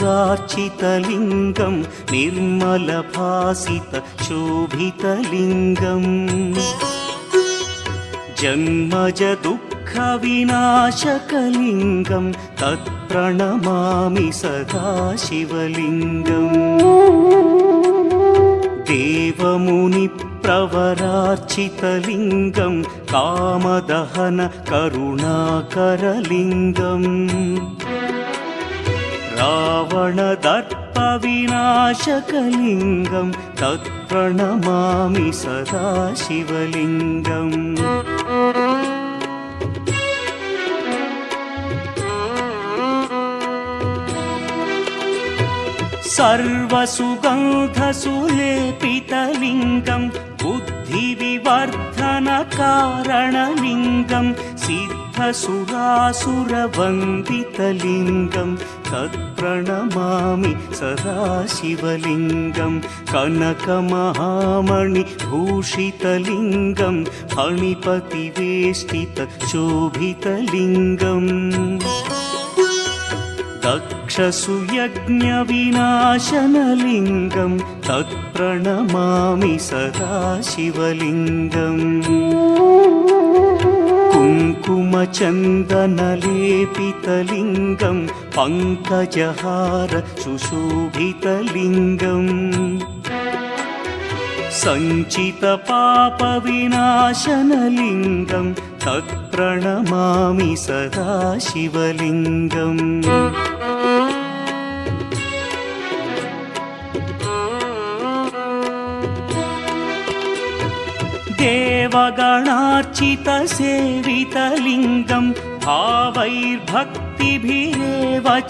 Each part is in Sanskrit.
सर्वसुरार्चितलिङ्गं निर्मलभासितशोभितलिङ्गम् जन्मजदुःखविनाशकलिङ्गं तत्प्रणमामि सदा शिवलिङ्गम् देवमुनिप्रवरार्चितलिङ्गं कामदहन करुणाकरलिङ्गम् रावणदर्पविनाशकलिङ्गं तत्प्रणमामि सदा शिवलिङ्गम् सर्वसुगन्धसुलेपितलिङ्गं बुद्धिविवर्धनकारणलिङ्गं सिद्धसुरासुरवन्दितलिङ्गं तत्प्रणमामि सदा शिवलिङ्गं कनकमहामणिभूषितलिङ्गं फणिपतिवेष्टितशोभितलिङ्गम् दक्षसुयज्ञविनाशनलिङ्गं तत्प्रणमामि सदा शिवलिङ्गम् कुङ्कुमचन्दनलेपितलिङ्गं पङ्कजहार सुशोभितलिङ्गम् सञ्चितपापविनाशनलिङ्गं तत्प्रणमामि सदा शिवलिङ्गम् देवगणार्चितसेवितलिङ्गं भावैर्भक्तिभिरेव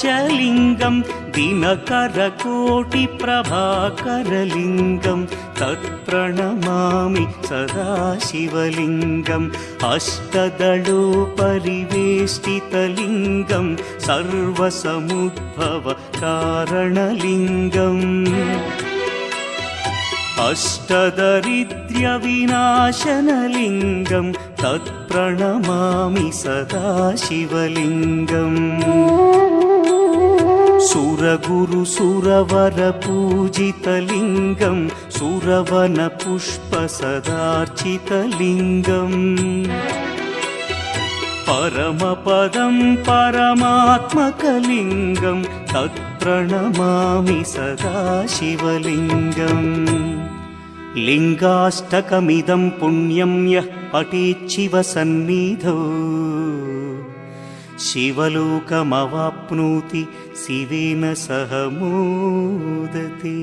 च लिङ्गं दिनकरकोटिप्रभाकरलिङ्गं तत्प्रणमामि सदा शिवलिङ्गम् अष्टदलोपरिवेष्टितलिङ्गं सर्वसमुद्भवकारणलिङ्गम् अष्टदरिद्र्यविनाशनलिङ्गं तत्प्रणमामि सदा शिवलिङ्गम् सुरगुरुसुरवरपूजितलिङ्गं सुरवनपुष्पसदार्चितलिङ्गम् परमपदं परमात्मकलिङ्गं तत्प्रणमामि सदा शिवलिङ्गम् लिङ्गाष्टकमिदं पुण्यं यः पठेच्छिवसन्निधौ शिवलोकमवाप्नोति शिवेन सह मोदते।